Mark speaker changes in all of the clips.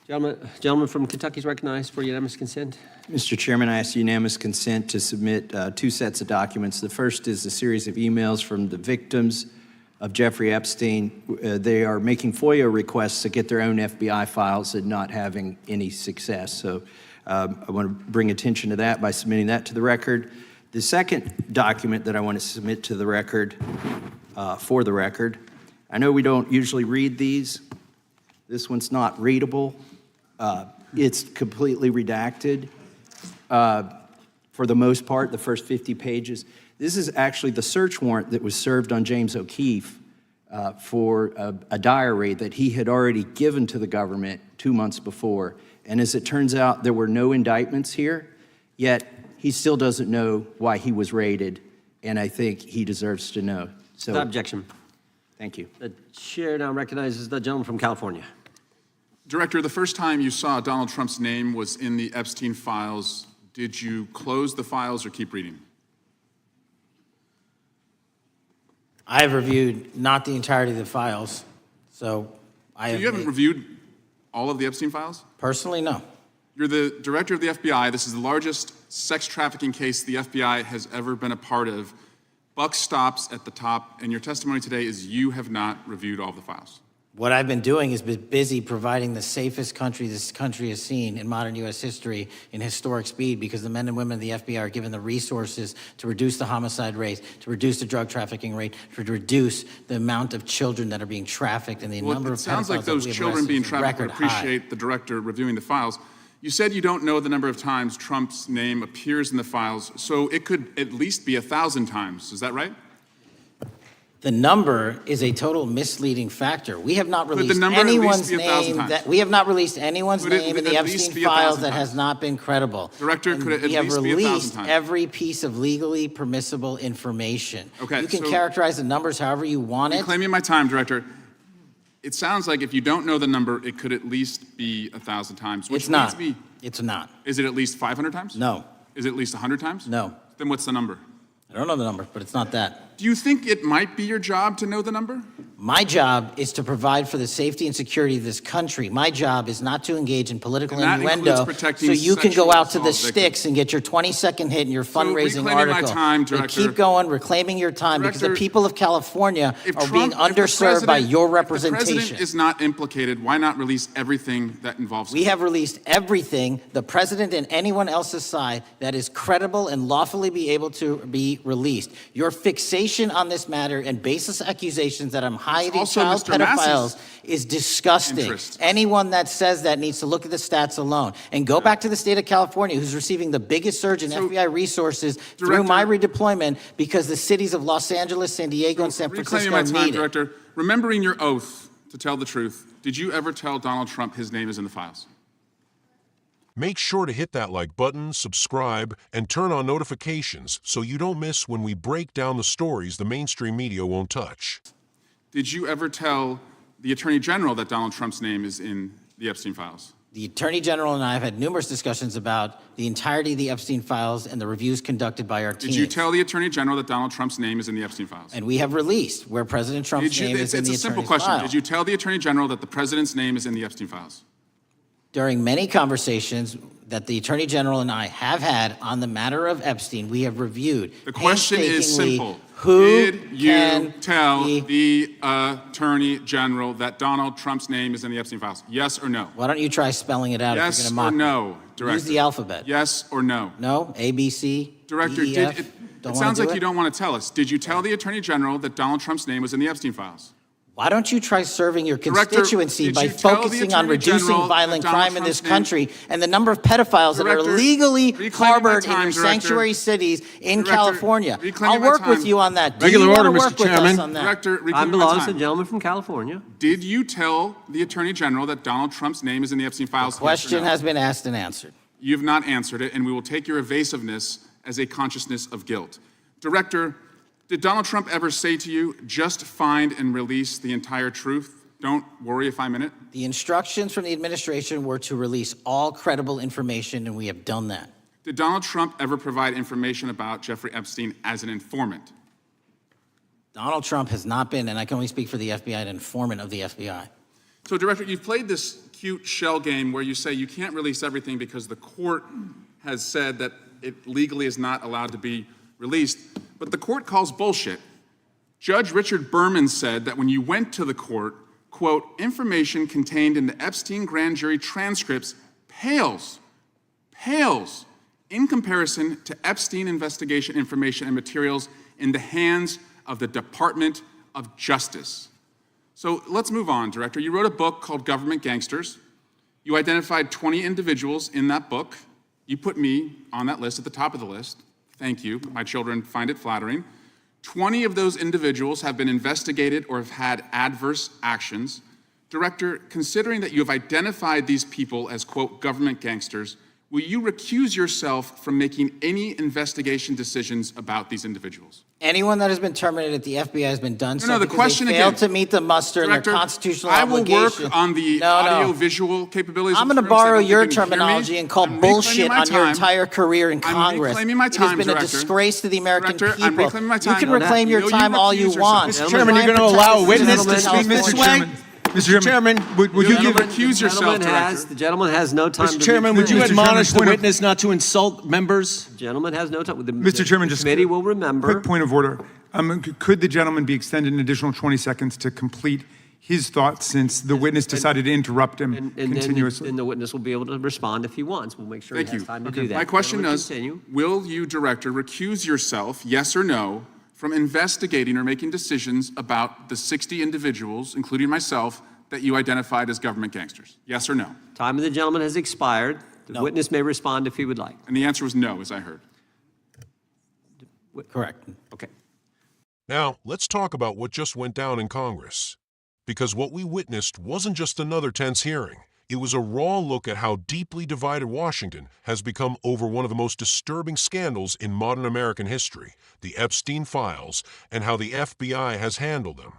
Speaker 1: Gentleman from Kentucky is recognized for unanimous consent.
Speaker 2: Mr. Chairman, I ask unanimous consent to submit two sets of documents. The first is a series of emails from the victims of Jeffrey Epstein. They are making FOIA requests to get their own FBI files and not having any success. So I want to bring attention to that by submitting that to the record. The second document that I want to submit to the record, for the record, I know we don't usually read these. This one's not readable. It's completely redacted for the most part, the first 50 pages. This is actually the search warrant that was served on James O'Keefe for a diary that he had already given to the government 2 months before. And as it turns out, there were no indictments here, yet he still doesn't know why he was raided, and I think he deserves to know. So,
Speaker 1: Without objection.
Speaker 2: Thank you.
Speaker 1: The chair now recognizes the gentleman from California.
Speaker 3: Director, the first time you saw Donald Trump's name was in the Epstein files. Did you close the files or keep reading?
Speaker 4: I have reviewed not the entirety of the files, so I have.
Speaker 3: You haven't reviewed all of the Epstein files?
Speaker 4: Personally, no.
Speaker 3: You're the director of the FBI. This is the largest sex trafficking case the FBI has ever been a part of. Buck stops at the top, and your testimony today is you have not reviewed all of the files.
Speaker 4: What I've been doing is been busy providing the safest country this country has seen in modern U.S. history in historic speed, because the men and women of the FBI are given the resources to reduce the homicide rate, to reduce the drug trafficking rate, to reduce the amount of children that are being trafficked and the number of pedophiles.
Speaker 3: It sounds like those children being trafficked would appreciate the director reviewing the files. You said you don't know the number of times Trump's name appears in the files, so it could at least be 1,000 times. Is that right?
Speaker 4: The number is a total misleading factor. We have not released
Speaker 3: anyone's name
Speaker 4: in the Epstein files that has not been credible.
Speaker 3: Director, could it at least be 1,000 times?
Speaker 4: We have released every piece of legally permissible information.
Speaker 3: Okay,
Speaker 4: you can characterize the numbers however you want it.
Speaker 3: Reclaiming my time, Director. It sounds like if you don't know the number, it could at least be 1,000 times.
Speaker 4: It's not. It's not.
Speaker 3: Is it at least 500 times?
Speaker 4: No.
Speaker 3: Is it at least 100 times?
Speaker 4: No.
Speaker 3: Then what's the number?
Speaker 4: I don't know the number, but it's not that.
Speaker 3: Do you think it might be your job to know the number?
Speaker 4: My job is to provide for the safety and security of this country. My job is not to engage in political innuendo so you can go out to the sticks and get your 20-second hit in your fundraising article.
Speaker 3: Director,
Speaker 4: keep going, reclaiming your time, because the people of California are being underserved by your representation.
Speaker 3: If the president is not implicated, why not release everything that involves him?
Speaker 4: We have released everything, the president and anyone else's side, that is credible and lawfully be able to be released. Your fixation on this matter and baseless accusations that I'm hiding child pedophiles is disgusting. Anyone that says that needs to look at the stats alone and go back to the state of California, who's receiving the biggest surge in FBI resources through my redeployment, because the cities of Los Angeles, San Diego, and San Francisco need it.
Speaker 3: Director, remembering your oath to tell the truth, did you ever tell Donald Trump his name is in the files?
Speaker 5: Make sure to hit that like button, subscribe, and turn on notifications so you don't miss when we break down the stories the mainstream media won't touch.
Speaker 3: Did you ever tell the Attorney General that Donald Trump's name is in the Epstein files?
Speaker 4: The Attorney General and I have had numerous discussions about the entirety of the Epstein files and the reviews conducted by our team.
Speaker 3: Did you tell the Attorney General that Donald Trump's name is in the Epstein files?
Speaker 4: And we have released where President Trump's name is in the Attorney's file.
Speaker 3: It's a simple question. Did you tell the Attorney General that the President's name is in the Epstein files?
Speaker 4: During many conversations that the Attorney General and I have had on the matter of Epstein, we have reviewed.
Speaker 3: The question is simple.
Speaker 4: Who
Speaker 3: did you tell the Attorney General that Donald Trump's name is in the Epstein files? Yes or no?
Speaker 4: Why don't you try spelling it out if you're going to mock me?
Speaker 3: Yes or no, Director?
Speaker 4: Use the alphabet.
Speaker 3: Yes or no?
Speaker 4: No? A, B, C,
Speaker 3: Director,
Speaker 4: D, E, F?
Speaker 3: it sounds like you don't want to tell us. Did you tell the Attorney General that Donald Trump's name was in the Epstein files?
Speaker 4: Why don't you try serving your constituency by focusing on reducing violent crime in this country and the number of pedophiles that are legally harbored in your sanctuary cities in California? I'll work with you on that.
Speaker 1: Regular order, Mr.
Speaker 4: Chairman.
Speaker 1: I belong to the gentleman from California.
Speaker 3: Did you tell the Attorney General that Donald Trump's name is in the Epstein files?
Speaker 4: The question has been asked and answered.
Speaker 3: You have not answered it, and we will take your evasiveness as a consciousness of guilt. Director, did Donald Trump ever say to you, just find and release the entire truth? Don't worry if I'm in it?
Speaker 4: The instructions from the administration were to release all credible information, and we have done that.
Speaker 3: Did Donald Trump ever provide information about Jeffrey Epstein as an informant?
Speaker 4: Donald Trump has not been, and I can only speak for the FBI, an informant of the FBI.
Speaker 3: So, Director, you've played this cute shell game where you say you can't release everything because the court has said that it legally is not allowed to be released. But the court calls bullshit. Judge Richard Berman said that when you went to the court, quote, information contained in the Epstein grand jury transcripts pales in comparison to Epstein investigation information and materials in the hands of the Department of Justice. So let's move on, Director. You wrote a book called Government Gangsters. You identified 20 individuals in that book. You put me on that list, at the top of the list. Thank you. My children find it flattering. 20 of those individuals have been investigated or have had adverse actions. Director, considering that you have identified these people as, quote, government gangsters, will you recuse yourself from making any investigation decisions about these individuals?
Speaker 4: Anyone that has been terminated at the FBI has been done so
Speaker 3: the
Speaker 4: because
Speaker 3: question
Speaker 4: they failed
Speaker 3: again,
Speaker 4: to meet the muster in their
Speaker 3: Director,
Speaker 4: constitutional
Speaker 3: I will
Speaker 4: obligation.
Speaker 3: work on the audio-visual capabilities.
Speaker 4: I'm going to
Speaker 3: of insurance. I
Speaker 4: borrow
Speaker 3: don't
Speaker 4: your
Speaker 3: think you can hear me.
Speaker 4: terminology and call
Speaker 3: I'm reclaiming
Speaker 4: bullshit
Speaker 3: my
Speaker 4: on your
Speaker 3: time.
Speaker 4: entire career in
Speaker 3: I'm
Speaker 4: Congress.
Speaker 3: reclaiming my
Speaker 4: It
Speaker 3: time,
Speaker 4: has been
Speaker 3: Director.
Speaker 4: a disgrace to the American
Speaker 3: Director, I'm
Speaker 4: people.
Speaker 3: reclaiming my
Speaker 4: You
Speaker 3: time.
Speaker 4: can
Speaker 3: No,
Speaker 4: reclaim your
Speaker 3: you
Speaker 4: time all you
Speaker 3: recuse
Speaker 4: want.
Speaker 3: yourself.
Speaker 2: Chairman, you're going to allow a witness to speak, Mr. Sway?
Speaker 6: Mr. Chairman, would you give
Speaker 3: recuse yourself, Director?
Speaker 1: The gentleman has no time to
Speaker 2: Mr. Chairman, would you
Speaker 6: Mr. Chairman,
Speaker 2: admonish the
Speaker 6: point of-
Speaker 2: witness not to insult members?
Speaker 1: The gentleman has no time.
Speaker 6: Mr. Chairman,
Speaker 1: The
Speaker 6: just
Speaker 1: committee will remember.
Speaker 6: quick point of order. Could the gentleman be extended an additional 20 seconds to complete his thoughts since the witness decided to interrupt him
Speaker 1: And
Speaker 6: continuously?
Speaker 1: then the witness will be able to respond if he wants. We'll make sure he
Speaker 3: Thank
Speaker 1: has
Speaker 3: you.
Speaker 1: time to do that.
Speaker 3: My question
Speaker 1: Gentleman,
Speaker 3: is,
Speaker 1: continue.
Speaker 3: will you, Director, recuse yourself, yes or no, from investigating or making decisions about the 60 individuals, including myself, that you identified as government gangsters? Yes or no?
Speaker 1: Time of the gentleman has expired. The witness may respond if he would like.
Speaker 3: And the answer was no, as I heard.
Speaker 4: Correct.
Speaker 1: Okay.
Speaker 5: Now, let's talk about what just went down in Congress. Because what we witnessed wasn't just another tense hearing. It was a raw look at how deeply divided Washington has become over one of the most disturbing scandals in modern American history, the Epstein files, and how the FBI has handled them.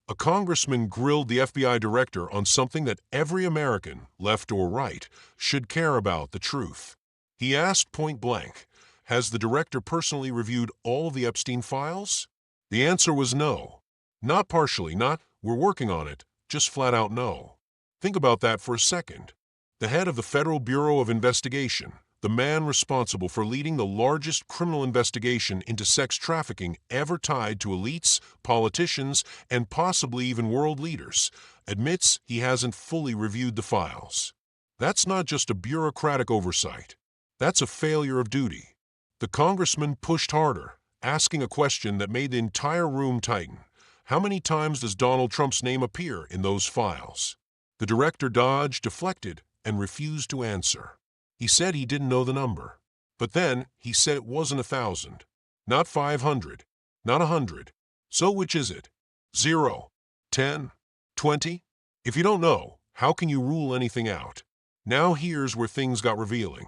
Speaker 5: A congressman grilled the FBI director on something that every American, left or right, should care about: the truth. He asked point blank, has the director personally reviewed all of the Epstein files? The answer was no. Not partially, not we're working on it, just flat out no. Think about that for a second. The head of the Federal Bureau of Investigation, the man responsible for leading the largest criminal investigation into sex trafficking ever tied to elites, politicians, and possibly even world leaders, admits he hasn't fully reviewed the files. That's not just a bureaucratic oversight. That's a failure of duty. The congressman pushed harder, asking a question that made the entire room tighten. How many times does Donald Trump's name appear in those files? The director dodged, deflected, and refused to answer. He said he didn't know the number. But then he said it wasn't 1,000, not 500, not 100. So which is it? 0, 10, 20? If you don't know, how can you rule anything out? Now here's where things got revealing.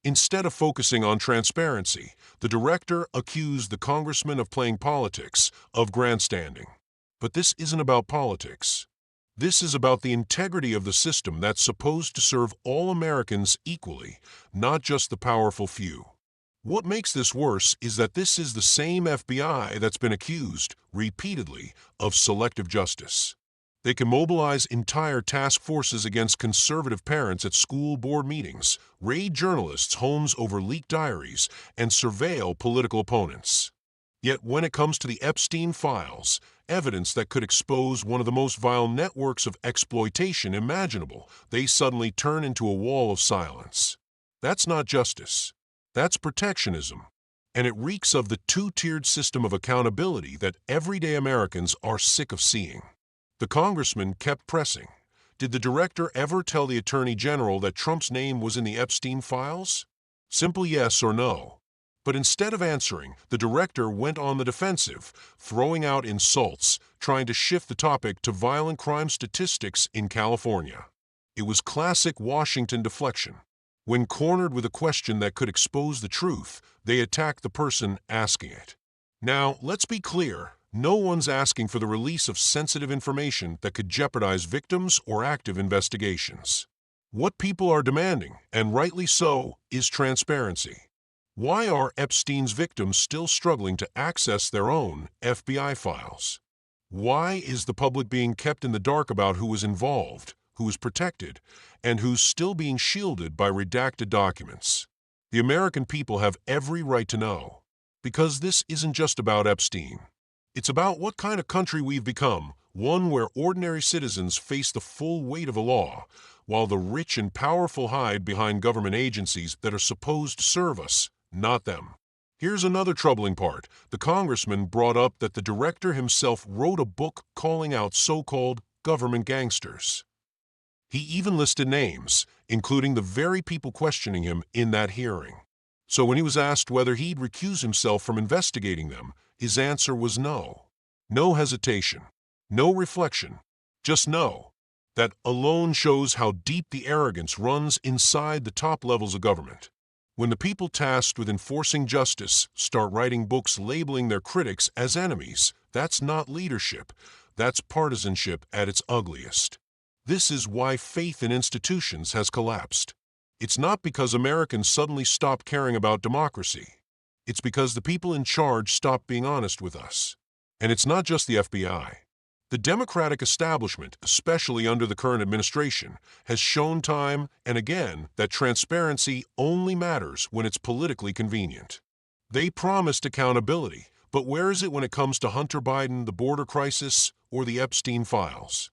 Speaker 5: Instead of focusing on transparency, the director accused the congressman of playing politics, of grandstanding. But this isn't about politics. This is about the integrity of the system that's supposed to serve all Americans equally, not just the powerful few. What makes this worse is that this is the same FBI that's been accused, repeatedly, of selective justice. They can mobilize entire task forces against conservative parents at school board meetings, raid journalists' homes over leaked diaries, and surveil political opponents. Yet when it comes to the Epstein files, evidence that could expose one of the most vile networks of exploitation imaginable, they suddenly turn into a wall of silence. That's not justice. That's protectionism. And it reeks of the two-tiered system of accountability that everyday Americans are sick of seeing. The congressman kept pressing. Did the director ever tell the attorney general that Trump's name was in the Epstein files? Simple yes or no. But instead of answering, the director went on the defensive, throwing out insults, trying to shift the topic to violent crime statistics in California. It was classic Washington deflection. When cornered with a question that could expose the truth, they attacked the person asking it. Now, let's be clear. No one's asking for the release of sensitive information that could jeopardize victims or active investigations. What people are demanding, and rightly so, is transparency. Why are Epstein's victims still struggling to access their own FBI files? Why is the public being kept in the dark about who was involved, who is protected, and who's still being shielded by redacted documents. The American people have every right to know, because this isn't just about Epstein. It's about what kind of country we've become, one where ordinary citizens face the full weight of a law, while the rich and powerful hide behind government agencies that are supposed to serve us, not them. Here's another troubling part. The congressman brought up that the director himself wrote a book calling out so-called government gangsters. He even listed names, including the very people questioning him in that hearing. So when he was asked whether he'd recuse himself from investigating them, his answer was no. No hesitation, no reflection, just no. That alone shows how deep the arrogance runs inside the top levels of government. When the people tasked with enforcing justice start writing books labeling their critics as enemies, that's not leadership. That's partisanship at its ugliest. This is why faith in institutions has collapsed. It's not because Americans suddenly stopped caring about democracy. It's because the people in charge stopped being honest with us. And it's not just the FBI. The Democratic establishment, especially under the current administration, has shown time and again that transparency only matters when it's politically convenient. They promised accountability, but where is it when it comes to Hunter Biden, the border crisis, or the Epstein files?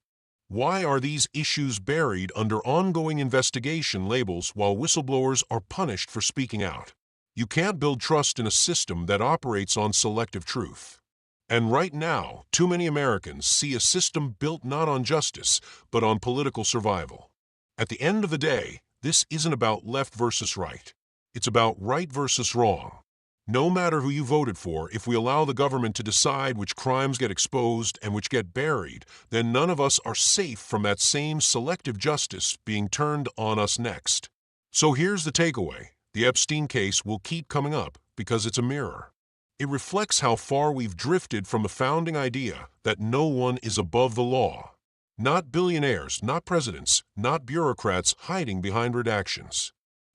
Speaker 5: Why are these issues buried under ongoing investigation labels while whistleblowers are punished for speaking out? You can't build trust in a system that operates on selective truth. And right now, too many Americans see a system built not on justice, but on political survival. At the end of the day, this isn't about left versus right. It's about right versus wrong. No matter who you voted for, if we allow the government to decide which crimes get exposed and which get buried, then none of us are safe from that same selective justice being turned on us next. So here's the takeaway. The Epstein case will keep coming up because it's a mirror. It reflects how far we've drifted from the founding idea that no one is above the law. Not billionaires, not presidents, not bureaucrats hiding behind redactions.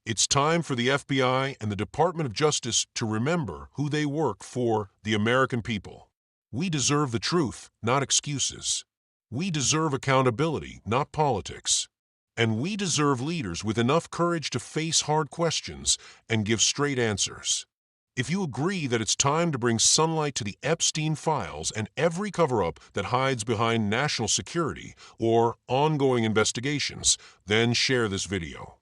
Speaker 5: It's time for the FBI and the Department of Justice to remember who they work for: the American people. We deserve the truth, not excuses. We deserve accountability, not politics. And we deserve leaders with enough courage to face hard questions and give straight answers. If you agree that it's time to bring sunlight to the Epstein files and every cover-up that hides behind national security or ongoing investigations, then share this video.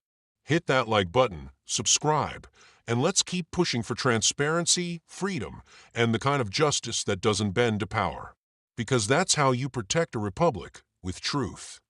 Speaker 5: Hit that like button, subscribe, and let's keep pushing for transparency, freedom, and the kind of justice that doesn't bend to power. Because that's how you protect a republic with truth.